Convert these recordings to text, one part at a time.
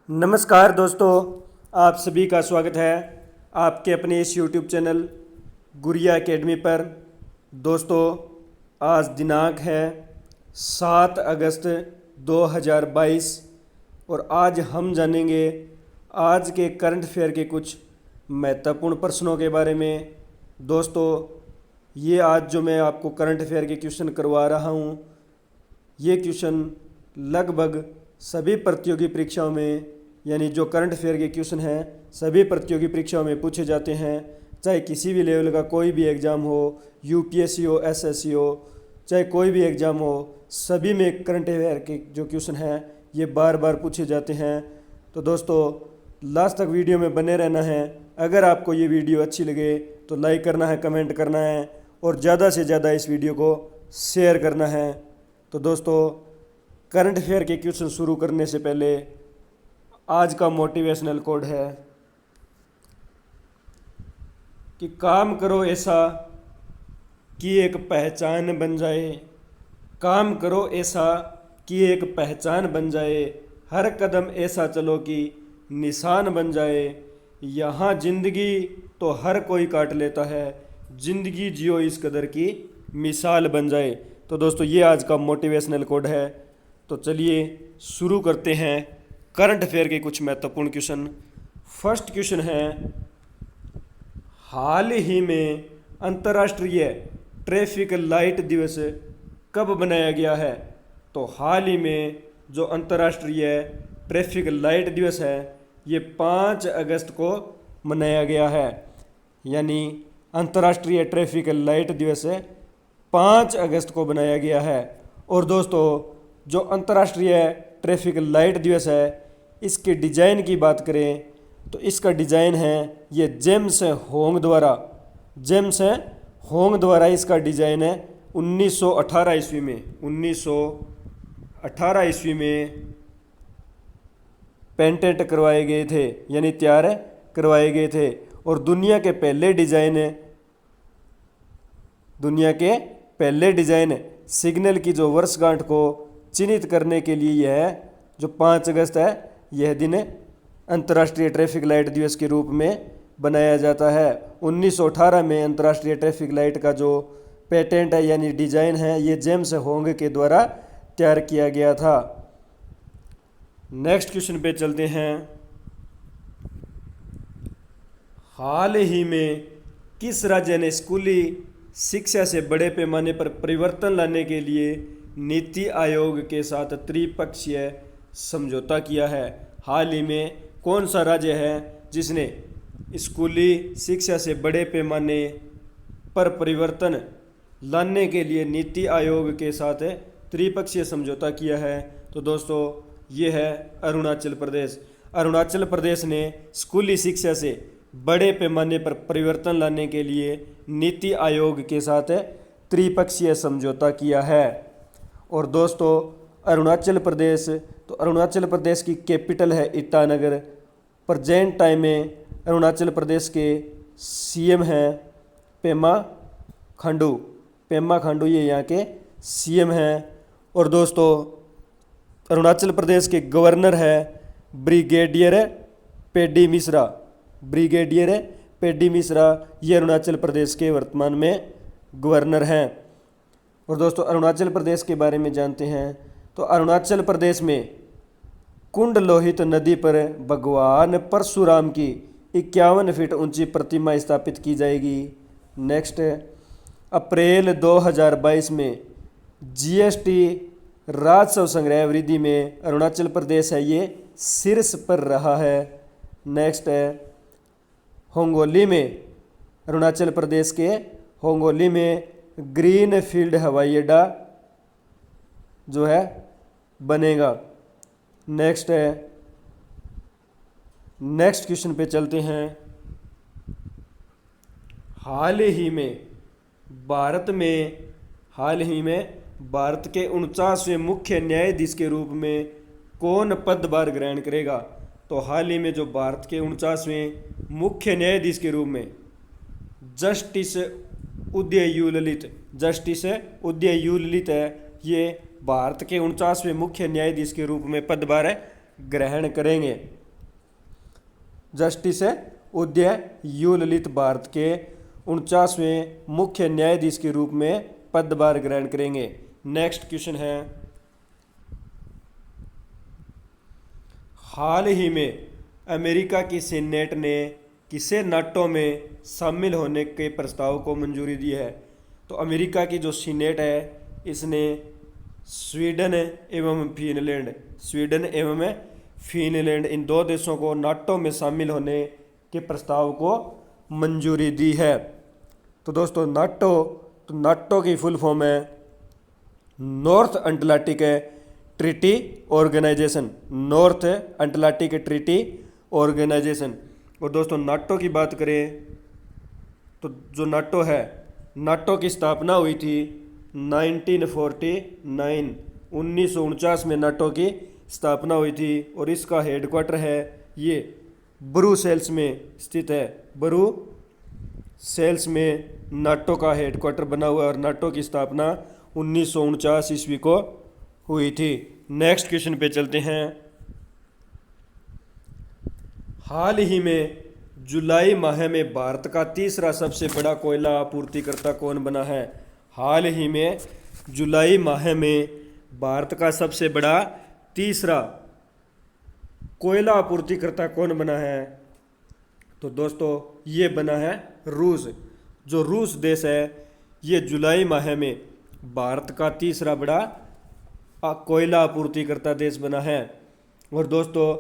नमस्कार दोस्तों, आप सभी का स्वागत है आपके अपने इस यूट्यूब चैनल गुरिया एकेडमी पर। दोस्तों, आज दिनांक है 7 अगस्त 2022 और आज हम जानेंगे आज के करंट अफेयर के कुछ महत्वपूर्ण प्रश्नों के बारे में। दोस्तों, ये आज जो मैं आपको करंट अफेयर के क्वेश्चन करवा रहा हूँ, ये क्वेश्चन लगभग सभी प्रतियोगी परीक्षाओं में, यानी जो करंट अफेयर के क्वेश्चन हैं सभी प्रतियोगी परीक्षाओं में पूछे जाते हैं। चाहे किसी भी लेवल का कोई भी एग्ज़ाम हो, यूपीएससी हो, एसएससी हो, चाहे कोई भी एग्ज़ाम हो, सभी में करंट अफेयर के जो क्वेश्चन हैं ये बार बार पूछे जाते हैं। तो दोस्तों, लास्ट तक वीडियो में बने रहना है। अगर आपको ये वीडियो अच्छी लगे तो लाइक करना है, कमेंट करना है और ज़्यादा से ज़्यादा इस वीडियो को शेयर करना है। तो दोस्तों, करंट अफेयर के क्वेश्चन शुरू करने से पहले आज का मोटिवेशनल कोड है कि काम करो ऐसा कि एक पहचान बन जाए। काम करो ऐसा कि एक पहचान बन जाए, हर कदम ऐसा चलो कि निशान बन जाए। यहाँ जिंदगी तो हर कोई काट लेता है, जिंदगी जियो इस कदर की मिसाल बन जाए। तो दोस्तों, ये आज का मोटिवेशनल कोड है। तो चलिए शुरू करते हैं करंट अफेयर के कुछ महत्वपूर्ण क्वेश्चन। फर्स्ट क्वेश्चन है, हाल ही में अंतर्राष्ट्रीय ट्रैफिक लाइट दिवस कब बनाया गया है? तो हाल ही में जो अंतर्राष्ट्रीय ट्रैफिक लाइट दिवस है ये 5 अगस्त को मनाया गया है। यानी अंतर्राष्ट्रीय ट्रैफिक लाइट दिवस 5 अगस्त को बनाया गया है। और दोस्तों, जो अंतर्राष्ट्रीय ट्रैफिक लाइट दिवस है इसके डिज़ाइन की बात करें तो इसका डिज़ाइन है ये जेम्स होंग द्वारा इसका डिज़ाइन है 1918 ईस्वी में 1918 ईस्वी में पेटेंट करवाए गए थे, यानी तैयार करवाए गए थे। और दुनिया के पहले डिज़ाइन सिग्नल की जो वर्षगांठ को चिन्हित करने के लिए यह जो 5 अगस्त है यह दिन अंतर्राष्ट्रीय ट्रैफिक लाइट दिवस के रूप में बनाया जाता है। 1918 में अंतर्राष्ट्रीय ट्रैफिक लाइट का जो पेटेंट है यानी डिज़ाइन है ये जेम्स होंग के द्वारा तैयार किया गया था। नेक्स्ट क्वेश्चन पे चलते हैं। हाल ही में किस राज्य ने स्कूली शिक्षा से बड़े पैमाने पर परिवर्तन लाने के लिए नीति आयोग के साथ त्रिपक्षीय समझौता किया है? हाल ही में कौन सा राज्य है जिसने स्कूली शिक्षा से बड़े पैमाने पर परिवर्तन लाने के लिए नीति आयोग के साथ त्रिपक्षीय समझौता किया है? तो दोस्तों, ये है अरुणाचल प्रदेश। अरुणाचल प्रदेश ने स्कूली शिक्षा से बड़े पैमाने पर परिवर्तन लाने के लिए नीति आयोग के साथ त्रिपक्षीय समझौता किया है। और दोस्तों, अरुणाचल प्रदेश की कैपिटल है ईटानगर। प्रेजेंट टाइम में अरुणाचल प्रदेश के सीएम हैं पेमा खांडू ये यहाँ के सीएम हैं। और दोस्तों, अरुणाचल प्रदेश के गवर्नर है ब्रिगेडियर पेडी मिश्रा। ये अरुणाचल प्रदेश के वर्तमान में गवर्नर हैं। और दोस्तों, अरुणाचल प्रदेश के बारे में जानते हैं तो अरुणाचल प्रदेश में कुंड लोहित नदी पर भगवान परशुराम की 51 फीट ऊंची प्रतिमा स्थापित की जाएगी। नेक्स्ट, अप्रैल 2022 में जीएसटी राजस्व संग्रह वृद्धि में अरुणाचल प्रदेश है ये शीर्ष पर रहा है। नेक्स्ट है, होंगोली में अरुणाचल प्रदेश के होंगोली में ग्रीन फील्ड हवाई अड्डा जो है बनेगा। नेक्स्ट क्वेश्चन पे चलते हैं। हाल ही में भारत के 49वें मुख्य न्यायाधीश के रूप में कौन पदभार ग्रहण करेगा? तो हाल ही में जो भारत के 49वें मुख्य न्यायाधीश के रूप में जस्टिस उदय यू ललित है, ये भारत के 49वें मुख्य न्यायाधीश के रूप में पदभार ग्रहण करेंगे। Justice Uday you Lalit Bharat के 49वें मुख्य न्यायाधीश के रूप में पदभार ग्रहण करेंगे। नेक्स्ट क्वेश्चन है, हाल ही में अमेरिका की सीनेट ने किसे नाटो में शामिल होने के प्रस्ताव को मंजूरी दी है? तो अमेरिका की जो सीनेट है इसने स्वीडन एवं फिनलैंड इन दो देशों को नाटो में शामिल होने के प्रस्ताव को मंजूरी दी है। तो दोस्तों नाटो की फुल फॉर्म है North Atlantic Treaty Organisation, North Atlantic Treaty Organisation. और दोस्तों नाटो की बात करें तो जो नाटो है, नाटो की स्थापना हुई थी 1949 में नाटो की स्थापना हुई थी और इसका हेडक्वार्टर है ये ब्रुसेल्स में स्थित है। ब्रुसेल्स में नाटो का हेडक्वार्टर बना हुआ है और नाटो की स्थापना 1949 ईस्वी को हुई थी। नेक्स्ट क्वेश्चन पे चलते हैं, हाल ही में जुलाई माह में भारत का तीसरा सबसे बड़ा कोयला आपूर्तिकर्ता कौन बना है? हाल ही में जुलाई माह में भारत का सबसे बड़ा तीसरा कोयला आपूर्तिकर्ता कौन बना है? तो दोस्तों ये बना है रूस। जो रूस देश है ये जुलाई माह में भारत का तीसरा बड़ा कोयला आपूर्तिकर्ता देश बना है। और दोस्तों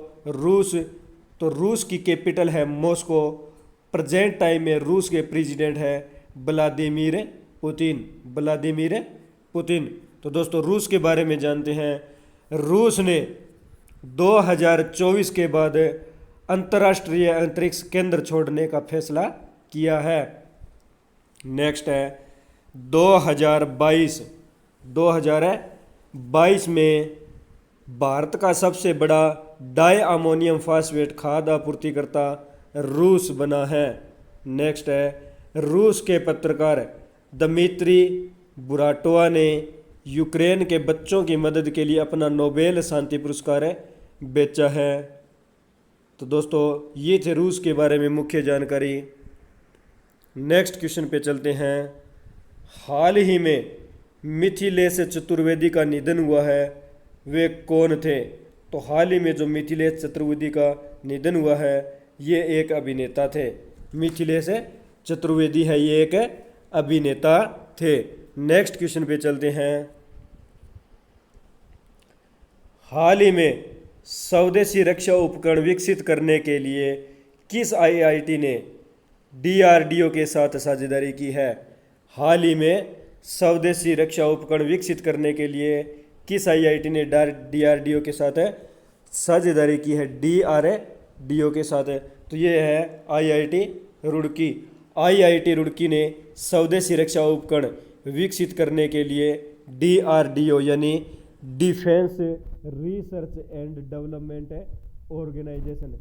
रूस की कैपिटल है मॉस्को। प्रेजेंट टाइम में रूस के प्रेसिडेंट है व्लादिमीर पुतिन। तो दोस्तों रूस के बारे में जानते हैं। रूस ने 2024 के बाद अंतर्राष्ट्रीय अंतरिक्ष केंद्र छोड़ने का फैसला किया है। नेक्स्ट है 2022 में भारत का सबसे बड़ा डाई अमोनियम फास्फेट खाद आपूर्तिकर्ता रूस बना है। नेक्स्ट है रूस के पत्रकार दमित्री बुराटोवा ने यूक्रेन के बच्चों की मदद के लिए अपना नोबेल शांति पुरस्कार बेचा है। तो दोस्तों ये थे रूस के बारे में मुख्य जानकारी। नेक्स्ट क्वेश्चन पे चलते हैं, हाल ही में मिथिलेश चतुर्वेदी का निधन हुआ है, वे कौन थे? तो हाल ही में जो मिथिलेश चतुर्वेदी का निधन हुआ है ये एक अभिनेता थे। मिथिलेश चतुर्वेदी है ये एक अभिनेता थे। नेक्स्ट क्वेश्चन पे चलते हैं, हाल ही में स्वदेशी रक्षा उपकरण विकसित करने के लिए किस आईआईटी ने डीआरडीओ के साथ साझेदारी की है? हाल ही में स्वदेशी रक्षा उपकरण विकसित करने के लिए किस आईआईटी ने डीआरडीओ के साथ साझेदारी की है? डीआरडीओ के साथ। तो ये है आईआईटी रुड़की। आईआईटी रुड़की ने स्वदेशी रक्षा उपकरण विकसित करने के लिए डीआरडीओ यानी defence research and development organisation,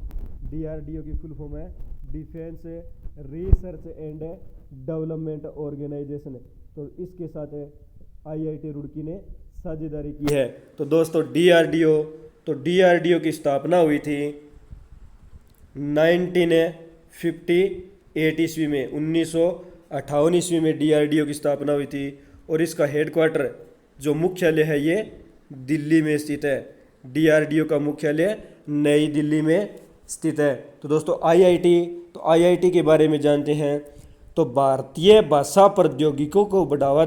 DRDO की फुल फॉर्म है defence research and development organisation. तो इसके साथ आईआईटी रुड़की ने साझेदारी की है। तो दोस्तों डीआरडीओ की स्थापना हुई थी 1958 ईस्वी में, 1958 ईस्वी में डीआरडीओ की स्थापना हुई थी और इसका हेडक्वार्टर जो मुख्यालय है ये दिल्ली में स्थित है। डीआरडीओ का मुख्यालय नई दिल्ली में स्थित है। तो दोस्तों आईआईटी के बारे में जानते हैं। तो भारतीय भाषा प्रौद्योगिकी को बढ़ावा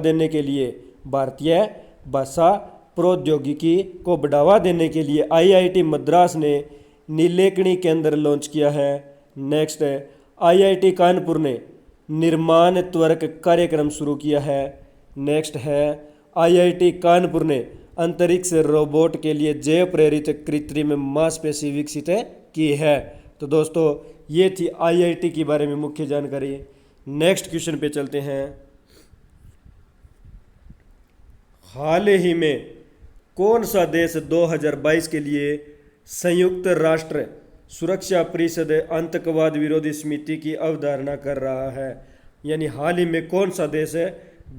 देने के लिए आईआईटी मद्रास ने नीलेकणी केंद्र लॉन्च किया है। नेक्स्ट है आईआईटी कानपुर ने निर्माण त्वरक कार्यक्रम शुरू किया है। नेक्स्ट है आईआईटी कानपुर ने अंतरिक्ष रोबोट के लिए जैव प्रेरित कृत्रिम मांसपेशी विकसित की है। तो दोस्तों ये थी आईआईटी के बारे में मुख्य जानकारी। नेक्स्ट क्वेश्चन पे चलते हैं, हाल ही में कौन सा देश 2022 के लिए संयुक्त राष्ट्र सुरक्षा परिषद आतंकवाद विरोधी समिति की अवधारणा कर रहा है? यानी हाल ही में कौन सा देश है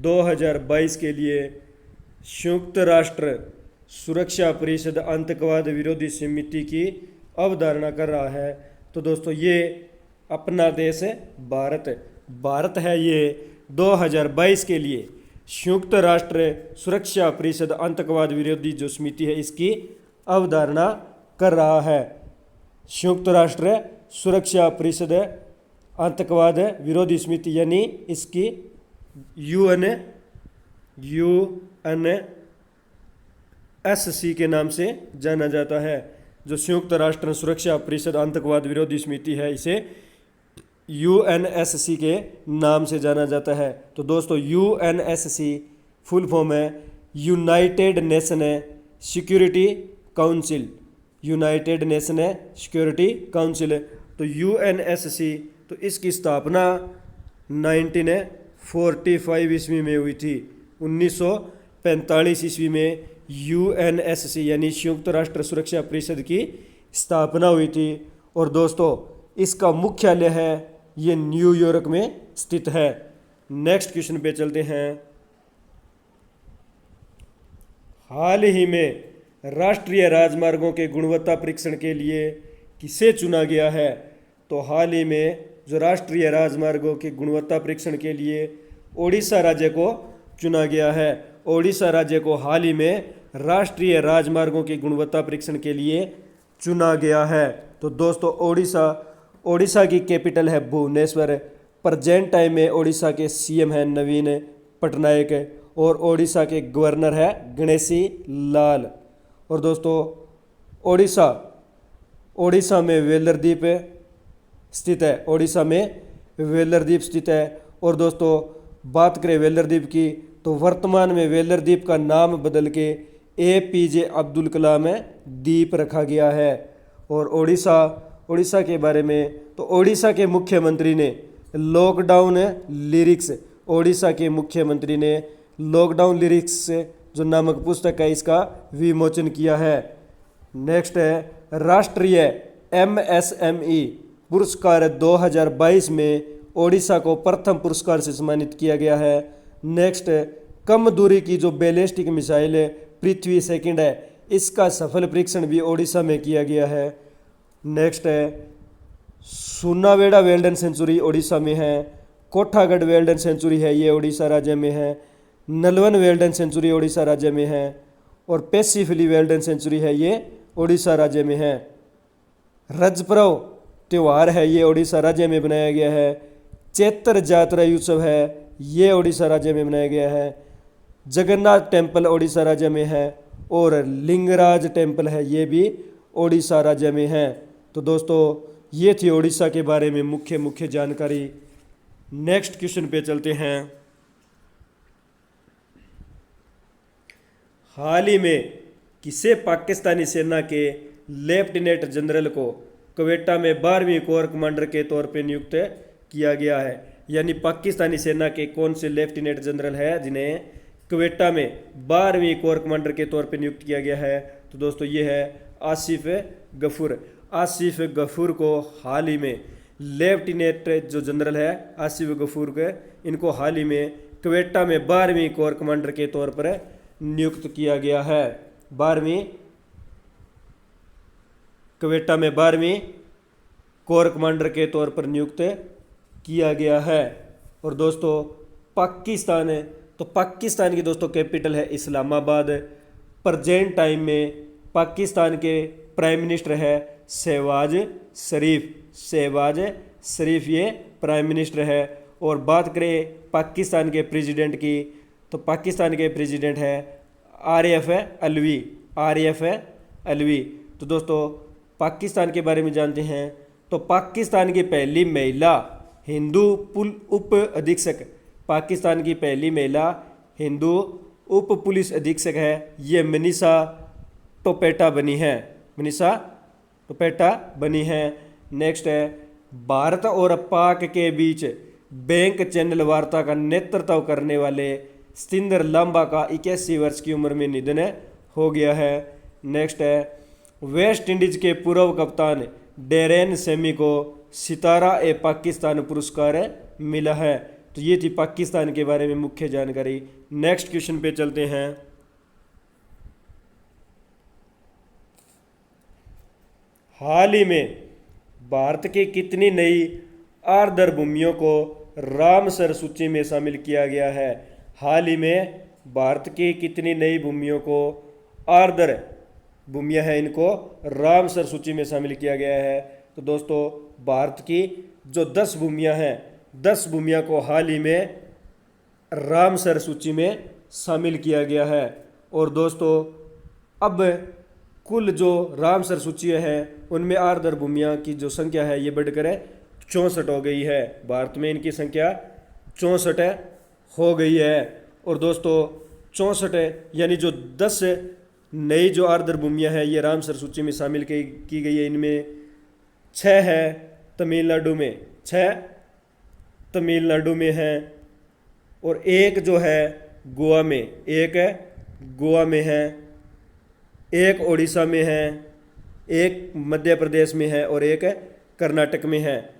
2022 के लिए संयुक्त राष्ट्र सुरक्षा परिषद आतंकवाद विरोधी समिति की अवधारणा कर रहा है। तो दोस्तों ये अपना देश है भारत है ये 2022 के लिए संयुक्त राष्ट्र सुरक्षा परिषद आतंकवाद विरोधी जो समिति है इसकी अवधारणा कर रहा है। संयुक्त राष्ट्र सुरक्षा परिषद आतंकवाद विरोधी समिति यानी इसकी UNSC के नाम से जाना जाता है। जो संयुक्त राष्ट्र सुरक्षा परिषद आतंकवाद विरोधी समिति है इसे UNSC के नाम से जाना जाता है। तो दोस्तों UNSC फुल फॉर्म है United nation security council, United nation security council. तो UNSC तो इसकी स्थापना 1945 ईस्वी में हुई थी। 1945 ईस्वी में UNSC यानी संयुक्त राष्ट्र सुरक्षा परिषद की स्थापना हुई थी। और दोस्तों इसका मुख्यालय है ये न्यूयॉर्क में स्थित है। नेक्स्ट क्वेश्चन पे चलते हैं। हाल ही में राष्ट्रीय राजमार्गों के गुणवत्ता परीक्षण के लिए किसे चुना गया है? तो हाल ही में जो राष्ट्रीय राजमार्गों के गुणवत्ता परीक्षण के लिए ओडिशा राज्य को चुना गया है। ओडिशा राज्य को हाल ही में राष्ट्रीय राजमार्गों की गुणवत्ता परीक्षण के लिए चुना गया है। तो दोस्तों ओडिशा की कैपिटल है भुवनेश्वर। प्रेजेंट टाइम में ओडिशा के CM है नवीन पटनायक और ओडिशा के गवर्नर है गणेशी लाल। और दोस्तों ओडिशा में वेलर द्वीप स्थित है। ओडिशा में वेलर द्वीप स्थित है। और दोस्तों बात करें वेलर द्वीप की तो वर्तमान में वेलर द्वीप का नाम बदल के APJ अब्दुल कलाम द्वीप रखा गया है। और ओडिशा के बारे में तो ओडिशा के मुख्यमंत्री ने लॉकडाउन लिरिक्स, ओडिशा के मुख्यमंत्री ने लॉकडाउन लिरिक्स जो नामक पुस्तक है इसका विमोचन किया है। नेक्स्ट है राष्ट्रीय MSME पुरस्कार 2022 में ओडिशा को प्रथम पुरस्कार से सम्मानित किया गया है। नेक्स्ट कम दूरी की जो बैलिस्टिक मिसाइल है पृथ्वी सेकंड है इसका सफल परीक्षण भी ओडिशा में किया गया है। नेक्स्ट है सुनावेड़ा वेल्डन सेंचुरी ओडिशा में है। कोठागढ़ वेल्डन सेंचुरी है ये ओडिशा राज्य में है। नलवन वेल्डन सेंचुरी ओडिशा राज्य में है। और पेसिफिली वेल्डन सेंचुरी है ये ओडिशा राज्य में है। रजपर्व त्यौहार है ये ओडिशा राज्य में बनाया गया है। चैत्र जात्रा उत्सव है ये ओडिशा राज्य में बनाया गया है। जगन्नाथ टेम्पल ओडिशा राज्य में है। और लिंगराज टेम्पल है ये भी ओडिशा राज्य में है। तो दोस्तों ये थी ओडिशा के बारे में मुख्य जानकारी। नेक्स्ट क्वेश्चन पे चलते हैं। हाल ही में किसे पाकिस्तानी सेना के लेफ्टिनेंट जनरल को क्वेटा में 12वीं कोर कमांडर के तौर पर नियुक्त किया गया है? यानी पाकिस्तानी सेना के कौन से लेफ्टिनेंट जनरल है जिन्हें क्वेटा में 12वीं कोर कमांडर के तौर पर नियुक्त किया गया है? तो दोस्तों ये है आसिफ गफूर। आसिफ गफूर को हाल ही में लेफ्टिनेंट जो जनरल है आसिफ गफूर के इनको हाल ही में क्वेटा में 12वीं कोर कमांडर के तौर पर नियुक्त किया गया है। क्वेटा में 12वीं कोर कमांडर के तौर पर नियुक्त किया गया है। और दोस्तों पाकिस्तान की दोस्तों कैपिटल है इस्लामाबाद। प्रेजेंट टाइम में पाकिस्तान के प्राइम मिनिस्टर है शहबाज शरीफ ये प्राइम मिनिस्टर है। और बात करें पाकिस्तान के प्रेसिडेंट की तो पाकिस्तान के प्रेसिडेंट है RF अलवी। तो दोस्तों पाकिस्तान के बारे में जानते हैं। तो पाकिस्तान की पहली महिला हिंदू उप अधीक्षक, पाकिस्तान की पहली महिला हिंदू उप पुलिस अधीक्षक है ये मनीषा टोपेटा बनी है। नेक्स्ट है भारत और पाक के बीच बैंक चैनल वार्ता का नेतृत्व करने वाले सतिंदर लांबा का 81 वर्ष की उम्र में निधन हो गया है। नेक्स्ट है वेस्ट इंडीज के पूर्व कप्तान डेरेन सेमी को सितारा ए पाकिस्तान पुरस्कार मिला है। तो ये थी पाकिस्तान के बारे में मुख्य जानकारी। नेक्स्ट क्वेश्चन पे चलते हैं। हाल ही में भारत की कितनी नई आर्द्र भूमियों को रामसर सूची में शामिल किया गया है? हाल ही में भारत की कितनी नई भूमियों को, आर्द्र भूमियां हैं, इनको रामसर सूची में शामिल किया गया है? तो दोस्तों भारत की जो 10 भूमियां हैं, 10 भूमियां को हाल ही में रामसर सूची में शामिल किया गया है। और दोस्तों अब कुल जो रामसर सूची है उनमें आर्द्र भूमियां की जो संख्या है ये बढ़कर 64 हो गई है। भारत में इनकी संख्या 64 हो गई है। और दोस्तों 64 यानी जो 10 नई जो आर्द्र भूमियां हैं ये रामसर सूची में शामिल की गई है। इनमें 6 है तमिलनाडु में, 6 तमिलनाडु में है, और एक जो है गोवा में, एक गोवा में है, एक उड़ीसा में है, एक मध्य प्रदेश में है और एक कर्नाटक में है।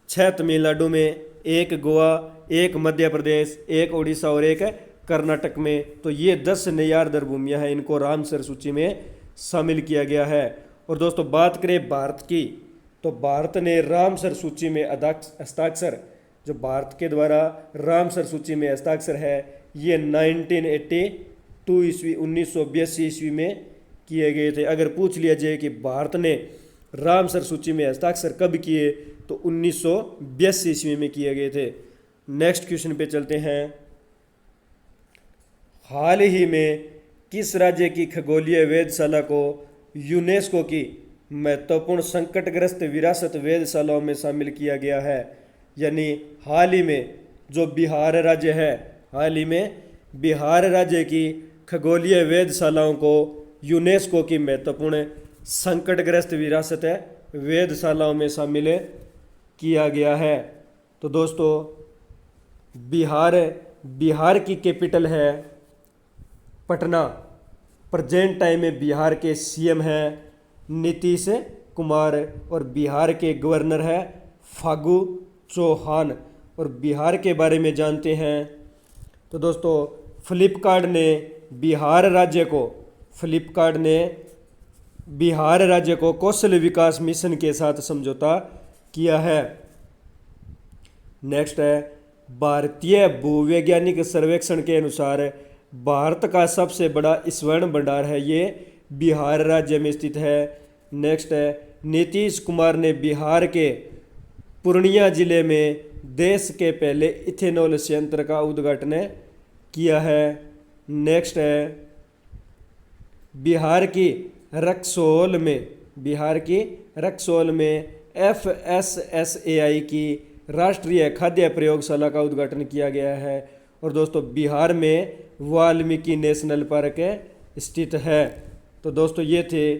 6 तमिलनाडु में, एक गोवा, एक मध्य प्रदेश, एक उड़ीसा और एक कर्नाटक में। तो ये 10 नई आर्द्र भूमियां हैं, इनको रामसर सूची में शामिल किया गया है। और दोस्तों बात करें भारत की, तो भारत ने रामसर सूची में हस्ताक्षर, जो भारत के द्वारा रामसर सूची में हस्ताक्षर है ये 1982 ईस्वी, 1982 ईस्वी में किए गए थे। अगर पूछ लिया जाए कि भारत ने रामसर सूची में हस्ताक्षर कब किए, तो 1982 ईस्वी में किए गए थे। नेक्स्ट क्वेश्चन पे चलते हैं। हाल ही में किस राज्य की खगोलीय वेधशाला को यूनेस्को की महत्वपूर्ण संकटग्रस्त विरासत वेधशालाओं में शामिल किया गया है? यानी हाल ही में जो बिहार राज्य है, हाल ही में बिहार राज्य की खगोलीय वेधशालाओं को यूनेस्को की महत्वपूर्ण संकटग्रस्त विरासत वेधशालाओं में शामिल किया गया है। तो दोस्तों बिहार की कैपिटल है पटना। प्रेजेंट टाइम में बिहार के सीएम हैं नीतीश कुमार और बिहार के गवर्नर है फागू चौहान। और बिहार के बारे में जानते हैं तो दोस्तों फ्लिपकार्ट ने बिहार राज्य को कौशल विकास मिशन के साथ समझौता किया है। नेक्स्ट है, भारतीय भूवैज्ञानिक सर्वेक्षण के अनुसार भारत का सबसे बड़ा स्वर्ण भंडार है, ये बिहार राज्य में स्थित है। नेक्स्ट है, नीतीश कुमार ने बिहार के पूर्णिया जिले में देश के पहले इथेनॉल संयंत्र का उद्घाटन किया है। नेक्स्ट है, बिहार की रक्सौल में FSSAI की राष्ट्रीय खाद्य प्रयोगशाला का उद्घाटन किया गया है। और दोस्तों बिहार में वाल्मीकि नेशनल पार्क स्थित है। तो दोस्तों ये थे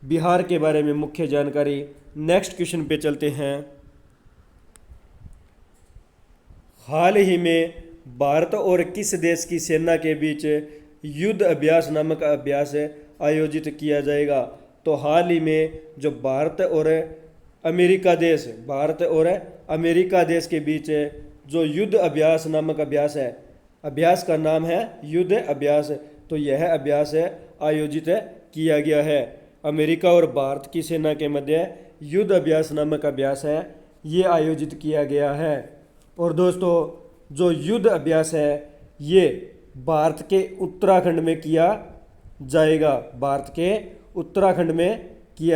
बिहार के बारे में मुख्य जानकारी। नेक्स्ट क्वेश्चन पे चलते हैं। हाल ही में भारत और किस देश की सेना के बीच युद्ध अभ्यास नामक अभ्यास आयोजित किया जाएगा? तो हाल ही में जो भारत और अमेरिका देश के बीच जो युद्ध अभ्यास नामक अभ्यास है, अभ्यास का नाम है युद्ध अभ्यास। तो यह अभ्यास आयोजित किया गया है। अमेरिका और भारत की सेना के मध्य युद्ध अभ्यास नामक अभ्यास है, ये आयोजित किया गया है। और दोस्तों जो युद्ध अभ्यास है ये भारत के उत्तराखंड में किया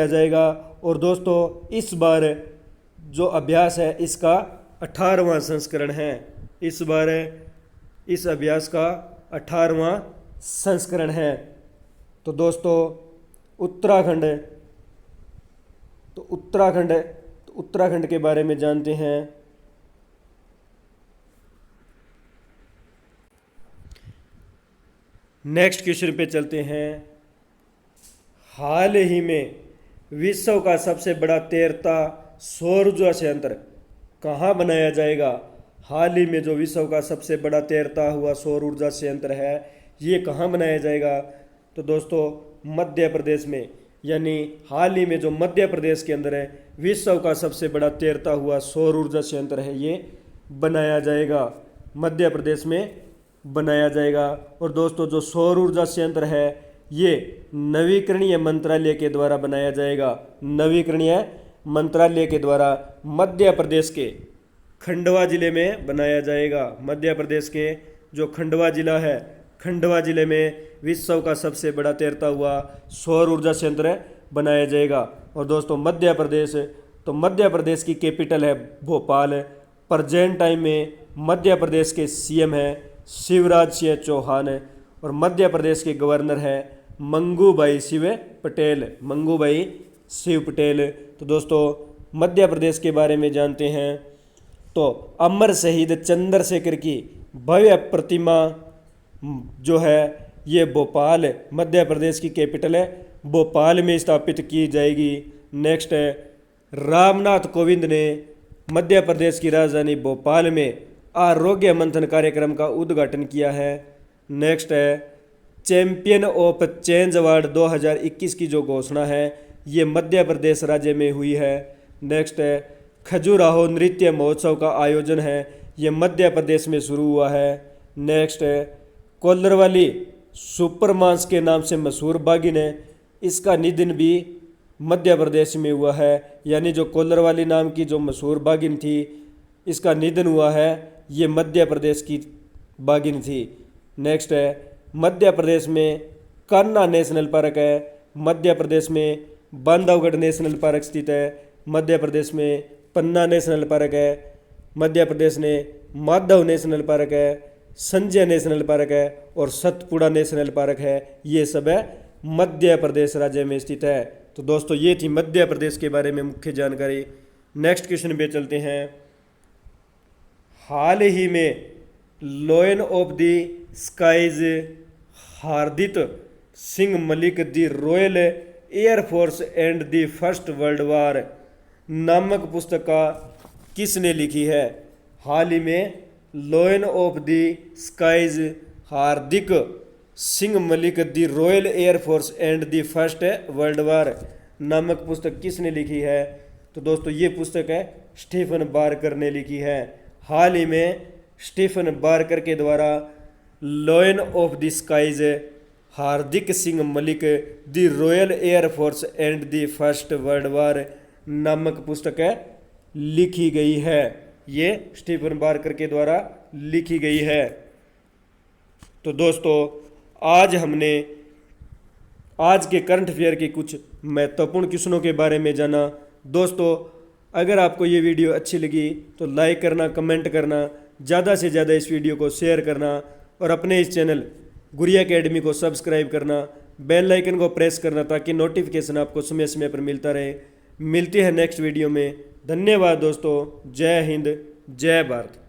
जाएगा। और दोस्तों इस बार जो अभ्यास है इसका 18वां संस्करण है। इस बार इस अभ्यास का 18वां संस्करण है। तो दोस्तों उत्तराखंड के बारे में जानते हैं। नेक्स्ट क्वेश्चन पे चलते हैं। हाल ही में विश्व का सबसे बड़ा तैरता सौर ऊर्जा संयंत्र कहाँ बनाया जाएगा? हाल ही में जो विश्व का सबसे बड़ा तैरता हुआ सौर ऊर्जा संयंत्र है ये कहाँ बनाया जाएगा? तो दोस्तों मध्य प्रदेश में, यानी हाल ही में जो मध्य प्रदेश के अंदर है विश्व का सबसे बड़ा तैरता हुआ सौर ऊर्जा संयंत्र है, ये बनाया जाएगा, मध्य प्रदेश में बनाया जाएगा। और दोस्तों जो सौर ऊर्जा संयंत्र है ये नवीकरणीय मंत्रालय के द्वारा बनाया जाएगा। नवीकरणीय मंत्रालय के द्वारा मध्य प्रदेश के खंडवा जिले में बनाया जाएगा। मध्य प्रदेश के जो खंडवा जिला है, खंडवा जिले में विश्व का सबसे बड़ा तैरता हुआ सौर ऊर्जा संयंत्र बनाया जाएगा। और दोस्तों मध्य प्रदेश, तो मध्य प्रदेश की कैपिटल है भोपाल। प्रेजेंट टाइम में मध्य प्रदेश के सीएम है शिवराज सिंह चौहान और मध्य प्रदेश के गवर्नर है मंगूभाई शिव पटेल। मंगूभाई शिव पटेल। तो दोस्तों मध्य प्रदेश के बारे में जानते हैं। तो अमर शहीद चंद्रशेखर की भव्य प्रतिमा जो है ये भोपाल, मध्य प्रदेश की कैपिटल है भोपाल में स्थापित की जाएगी। नेक्स्ट है रामनाथ कोविंद ने मध्य प्रदेश की राजधानी भोपाल में आरोग्य मंथन कार्यक्रम का उद्घाटन किया है। नेक्स्ट है चैंपियन ऑफ चेंज अवार्ड 2021 की जो घोषणा है ये मध्य प्रदेश राज्य में हुई है। नेक्स्ट है खजुराहो नृत्य महोत्सव का आयोजन है, ये मध्य प्रदेश में शुरू हुआ है। नेक्स्ट है कोल्लरवाली सुपर मांस के नाम से मशहूर बाघिन है, इसका निधन भी मध्य प्रदेश में हुआ है। यानी जो कोल्लरवाली नाम की जो मशहूर बाघिन थी इसका निधन हुआ है, ये मध्य प्रदेश की बाघिन थी। नेक्स्ट है मध्य प्रदेश में कान्हा नेशनल पार्क है, मध्य प्रदेश में बांधवगढ़ नेशनल पार्क स्थित है, मध्य प्रदेश में पन्ना नेशनल पार्क है, मध्य प्रदेश में माधव नेशनल पार्क है, संजय नेशनल पार्क है और सतपुड़ा नेशनल पार्क है। ये सब है मध्य प्रदेश राज्य में स्थित है। तो दोस्तों ये थी मध्य प्रदेश के बारे में मुख्य जानकारी। नेक्स्ट क्वेश्चन पे चलते हैं। हाल ही में Lion of the Skies Hardik Singh Malik the Royal Air Force and the First World War नामक पुस्तक का किसने लिखी है? हाल ही में Lion of the Skies Hardik Singh Malik the Royal Air Force and the First World War नामक पुस्तक किसने लिखी है? तो दोस्तों ये पुस्तक है स्टीफन बार्कर ने लिखी है। हाल ही में स्टीफन बार्कर के द्वारा Lion of the Skies Hardik Singh Malik the Royal Air Force and the First World War नामक पुस्तक है लिखी गई है। ये स्टीफन बार्कर के द्वारा लिखी गई है। तो दोस्तों आज हमने आज के करंट अफेयर के कुछ महत्वपूर्ण क्वेश्चनों के बारे में जाना। दोस्तों अगर आपको ये वीडियो अच्छी लगी तो लाइक करना, कमेंट करना, ज़्यादा से ज़्यादा इस वीडियो को शेयर करना और अपने इस चैनल गुरिया एकेडमी को सब्सक्राइब करना, बेल आइकन को प्रेस करना ताकि नोटिफिकेशन आपको समय समय पर मिलता रहे। मिलते हैं नेक्स्ट वीडियो में। धन्यवाद दोस्तों। जय हिंद, जय भारत।